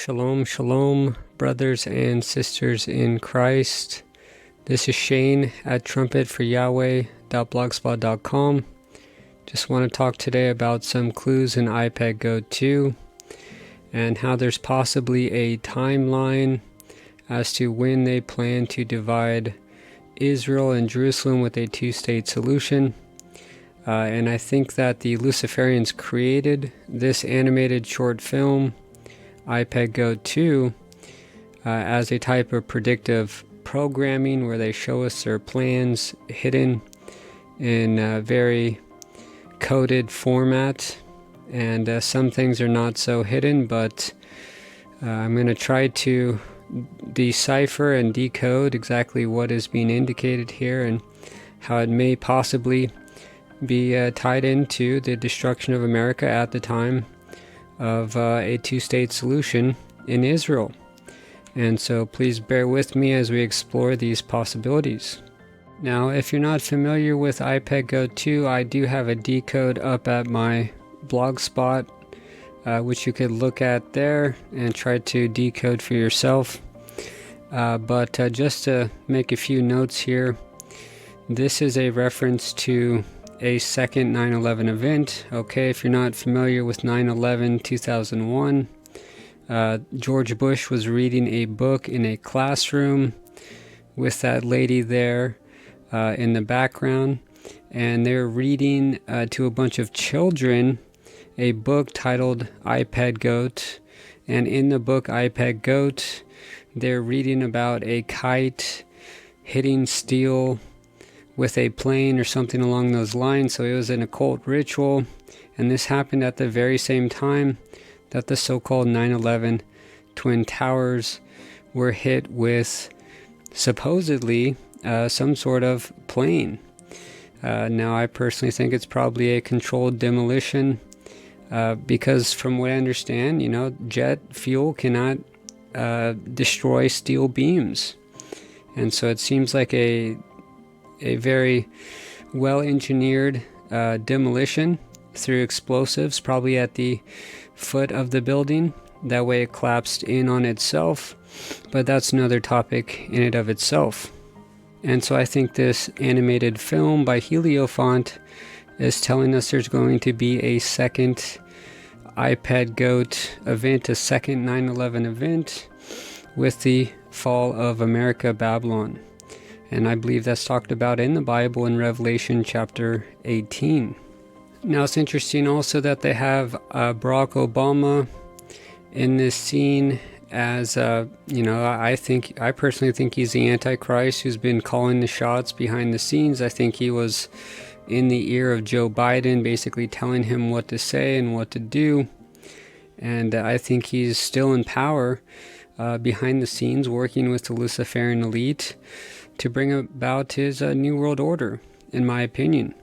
Shalom, shalom, brothers and sisters in Christ. This is Shane at trumpetforyahweh.blogspot.com. Just want to talk today about some clues in iPad Go 2 and how there's possibly a timeline as to when they plan to divide Israel and Jerusalem with a two-state solution. And I think that the Luciferians created this animated short film, iPad Go 2, as a type of predictive programming where they show us their plans hidden in a very coded format. And some things are not so hidden, but I'm going to try to decipher and decode exactly what is being indicated here and how it may possibly be tied into the destruction of America at the time of a two-state solution in Israel. And so please bear with me as we explore these possibilities. Now, if you're not familiar with iPad Go 2, I do have a decode up at my blog spot, which you could look at there and try to decode for yourself. But just to make a few notes here, this is a reference to a second 9/11 event. Okay, if you're not familiar with 9/11 2001, George Bush was reading a book in a classroom with that lady there in the background, and they're reading to a bunch of children a book titled iPad Goat, and in the book iPad Goat they're reading about a kite hitting steel with a plane or something along those lines. So it was an occult ritual, and this happened at the very same time that the so-called 9/11 Twin Towers were hit with supposedly some sort of plane. Now I personally think it's probably a controlled demolition because from what I understand, jet fuel cannot destroy steel beams, and so it seems like a very well-engineered demolition through explosives, probably at the foot of the building. That way it collapsed in on itself, but that's another topic in and of itself. And so I think this animated film by Heliofont is telling us there's going to be a second iPad Goat event, a second 9/11 event with the fall of America, Babylon. And I believe that's talked about in the Bible in Revelation chapter 18. Now it's interesting also that they have Barack Obama in this scene as, I personally think he's the AntiChrist who's been calling the shots behind the scenes. I think he was in the ear of Joe Biden, basically telling him what to say and what to do. And I think he's still in power behind the scenes, working with the Luciferian elite to bring about his New World Order, in my opinion.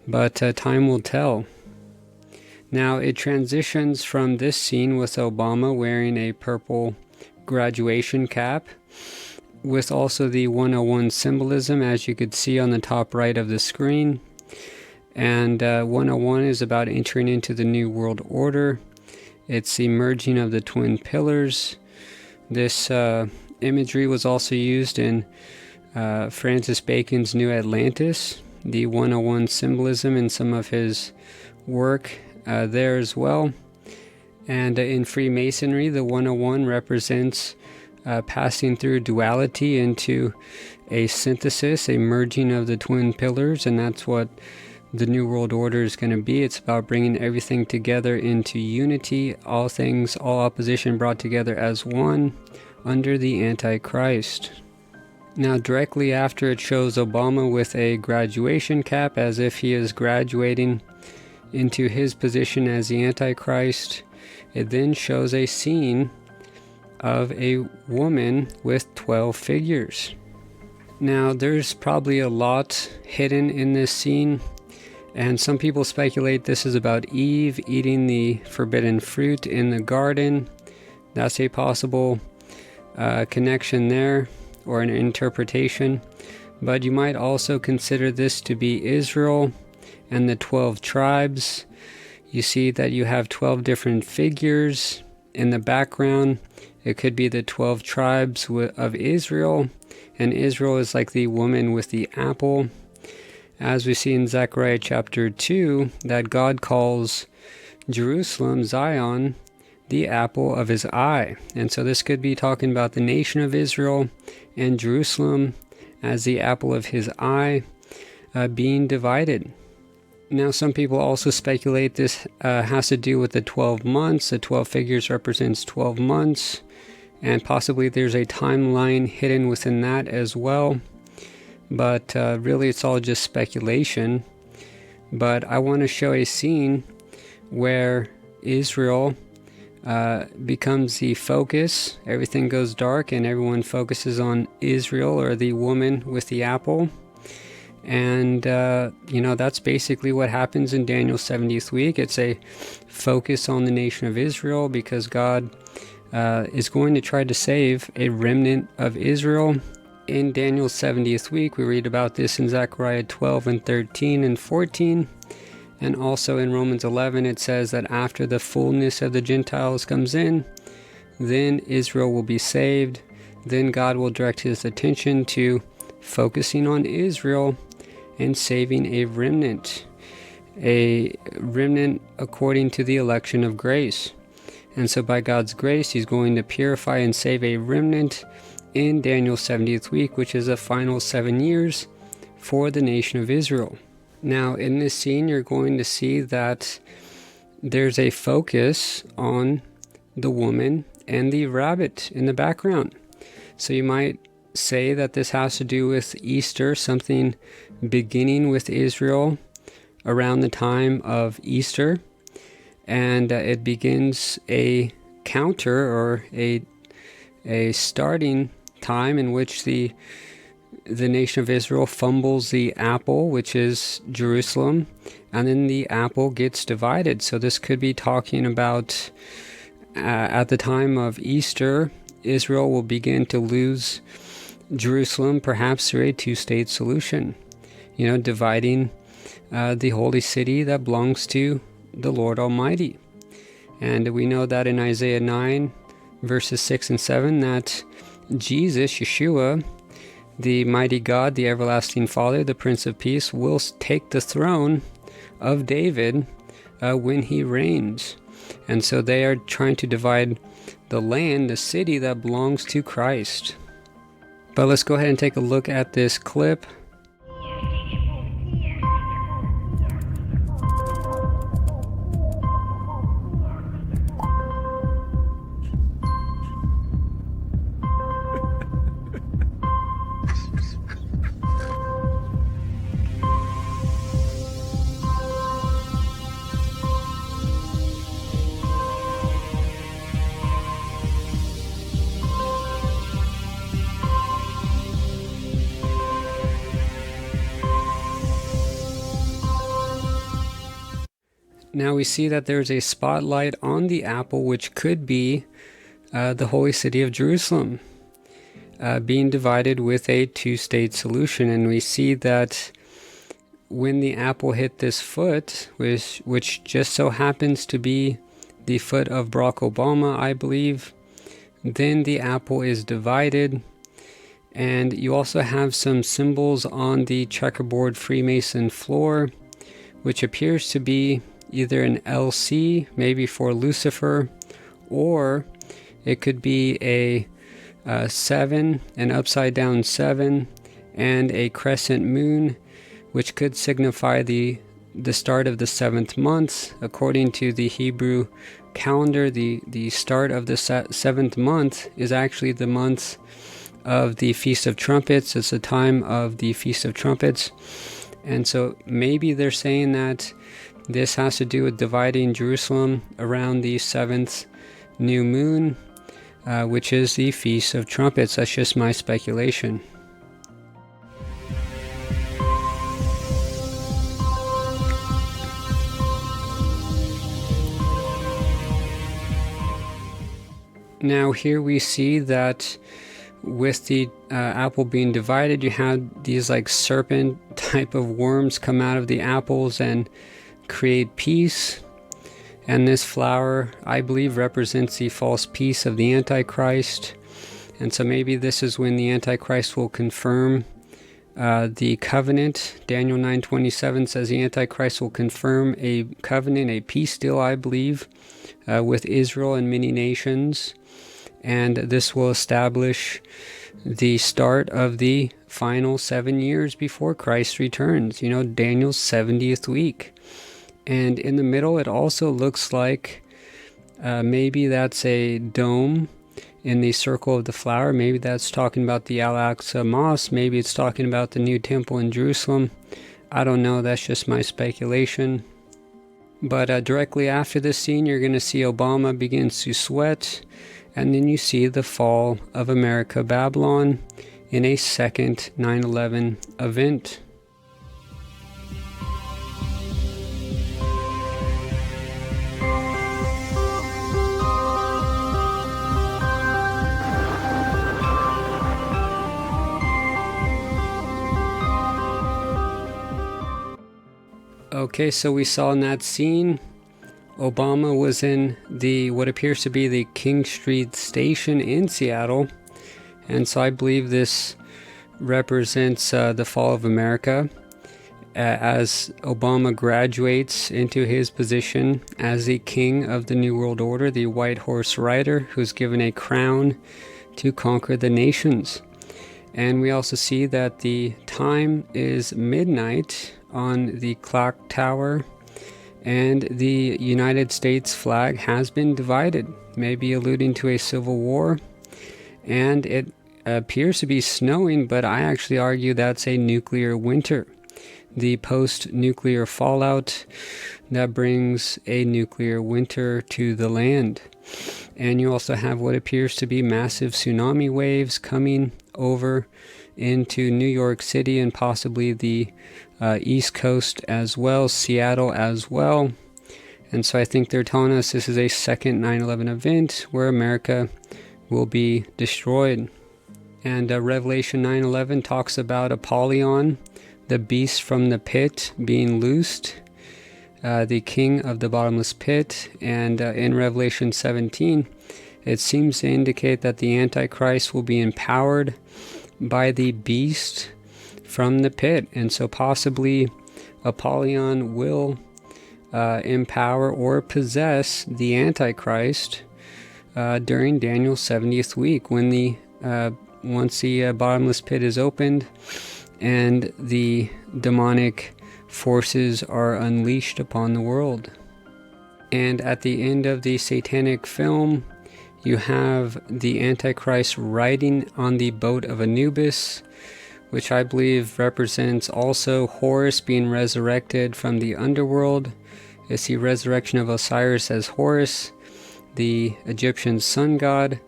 But time will tell. Now it transitions from this scene with Obama wearing a purple graduation cap, with also the 101 symbolism, as you could see on the top right of the screen. And 101 is about entering into the New World Order. It's the merging of the twin pillars. This imagery was also used in Francis Bacon's New Atlantis, the 101 symbolism in some of his work there as well. And in Freemasonry, the 101 represents passing through duality into a synthesis, a merging of the twin pillars, and that's what the New World Order is going to be. It's about bringing everything together into unity, all things, all opposition brought together as one under the Antichrist. Now directly after, it shows Obama with a graduation cap as if he is graduating into his position as the Antichrist. It then shows a scene of a woman with 12 figures. Now there's probably a lot hidden in this scene, and some people speculate this is about Eve eating the forbidden fruit in the garden. That's a possible connection there, or an interpretation. But you might also consider this to be Israel and the 12 tribes. You see that you have 12 different figures in the background, it could be the 12 tribes of Israel, and Israel is like the woman with the apple. As we see in Zechariah chapter 2, that God calls Jerusalem, Zion, the apple of his eye. And so this could be talking about the nation of Israel and Jerusalem as the apple of his eye being divided. Now, some people also speculate this has to do with the 12 months. The 12 figures represents 12 months, and possibly there's a timeline hidden within that as well. But really, it's all just speculation. But I want to show a scene where Israel becomes the focus. Everything goes dark, and everyone focuses on Israel, or the woman with the apple. And, that's basically what happens in Daniel's 70th week. It's a focus on the nation of Israel, because God is going to try to save a remnant of Israel. In Daniel's 70th week, we read about this in Zechariah 12 and 13 and 14. And also in Romans 11, it says that after the fullness of the Gentiles comes in, then Israel will be saved. Then God will direct his attention to focusing on Israel and saving a remnant according to the election of grace. And so by God's grace, he's going to purify and save a remnant in Daniel's 70th week, which is the final 7 years for the nation of Israel. Now, in this scene, you're going to see that there's a focus on the woman and the rabbit in the background. So you might say that this has to do with Easter, something beginning with Israel around the time of Easter, and it begins a counter, or a starting time in which the nation of Israel fumbles the apple, which is Jerusalem, and then the apple gets divided. So this could be talking about at the time of Easter, Israel will begin to lose Jerusalem, perhaps through a two-state solution, dividing the holy city that belongs to the Lord Almighty. And we know that in Isaiah 9, verses 6 and 7, that Jesus, Yeshua, the mighty God, the everlasting Father, the Prince of Peace, will take the throne of David when he reigns. And so they are trying to divide the land, the city that belongs to Christ. But let's go ahead and take a look at this clip. Now we see that there's a spotlight on the apple, which could be the holy city of Jerusalem being divided with a two-state solution. And we see that when the apple hit this foot, which just so happens to be the foot of Barack Obama, I believe, then the apple is divided. And you also have some symbols on the checkerboard Freemason floor, which appears to be either an LC, maybe for Lucifer, or it could be a 7, an upside down 7, and a crescent moon, which could signify the start of the 7th month. According to the Hebrew calendar, the start of the 7th month is actually the month of the Feast of Trumpets. It's the time of the Feast of Trumpets. And so maybe they're saying that this has to do with dividing Jerusalem around the 7th new moon, which is the Feast of Trumpets. That's just my speculation. Now here we see that with the apple being divided, you have these like serpent type of worms come out of the apples and create peace. And this flower, I believe, represents the false peace of the Antichrist. And so maybe this is when the Antichrist will confirm the covenant. Daniel 9:27 says the Antichrist will confirm a covenant, a peace deal, I believe, with Israel and many nations. And this will establish the start of the final 7 years before Christ returns. You know, Daniel's 70th week. And in the middle, it also looks like maybe that's a dome in the circle of the flower. Maybe that's talking about the Al-Aqsa Mosque. Maybe it's talking about the new temple in Jerusalem. I don't know. That's just my speculation. But directly after this scene, you're going to see Obama begins to sweat. And then you see the fall of America, Babylon, in a second 9/11 event. Okay, so we saw in that scene, Obama was in what appears to be the King Street station in Seattle. And so I believe this represents the fall of America as Obama graduates into his position as the king of the New World Order, the white horse rider who's given a crown to conquer the nations. And we also see that the time is midnight on the clock tower, and the United States flag has been divided, maybe alluding to a civil war. And it appears to be snowing, but I actually argue that's a nuclear winter. The post-nuclear fallout that brings a nuclear winter to the land. And you also have what appears to be massive tsunami waves coming over into New York City and possibly the East Coast as well, Seattle as well. And so I think they're telling us this is a second 9/11 event where America will be destroyed. And Revelation 9:11 talks about Apollyon, the beast from the pit, being loosed, the king of the bottomless pit. And in Revelation 17, it seems to indicate that the Antichrist will be empowered by the beast from the pit. And so possibly Apollyon will empower or possess the Antichrist during Daniel's 70th week, when once the bottomless pit is opened and the demonic forces are unleashed upon the world. And at the end of the satanic film, you have the Antichrist riding on the boat of Anubis, which I believe represents also Horus being resurrected from the underworld. It's the resurrection of Osiris as Horus, the Egyptian sun god,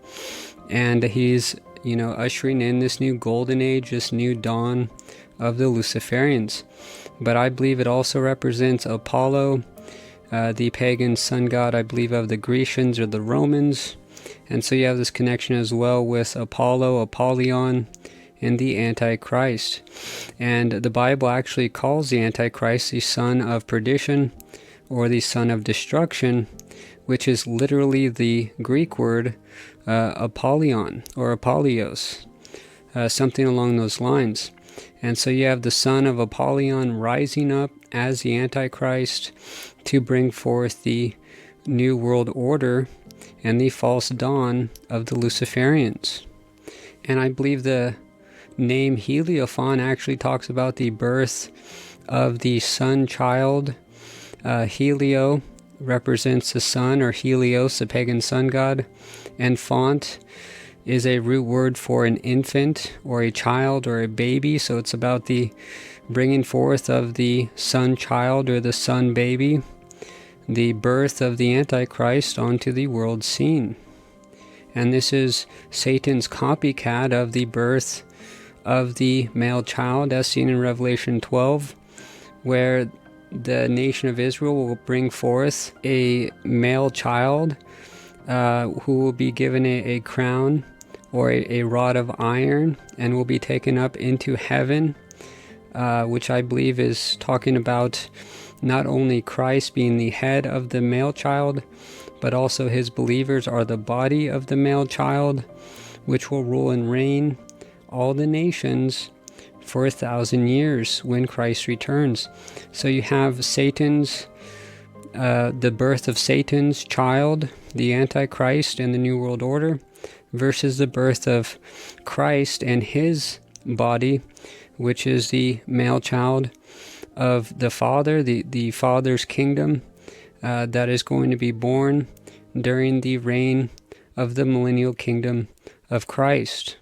and he's, ushering in this new golden age, this new dawn of the Luciferians. But I believe it also represents Apollo, the pagan sun god, I believe, of the Grecians or the Romans. And so you have this connection as well with Apollo, Apollyon, and the Antichrist. And the Bible actually calls the Antichrist the son of perdition, or the son of destruction, which is literally the Greek word Apollyon or Apollyos, something along those lines. And so you have the son of Apollyon rising up as the Antichrist to bring forth the new world order and the false dawn of the Luciferians. And I believe the name Heliophon actually talks about the birth of the sun child. Helio represents the sun, or Helios, the pagan sun god, and font is a root word for an infant or a child or a baby. So it's about the bringing forth of the sun child or the sun baby, the birth of the Antichrist onto the world scene. And this is Satan's copycat of the birth of the male child, as seen in Revelation 12, where the nation of Israel will bring forth a male child who will be given a crown or a rod of iron and will be taken up into heaven, which I believe is talking about not only Christ being the head of the male child, but also his believers are the body of the male child, which will rule and reign all the nations for 1,000 years when Christ returns. So you have the birth of Satan's child, the Antichrist and the New World Order, versus the birth of Christ and his body, which is the male child of the Father, the Father's kingdom that is going to be born during the reign of the millennial kingdom of Christ.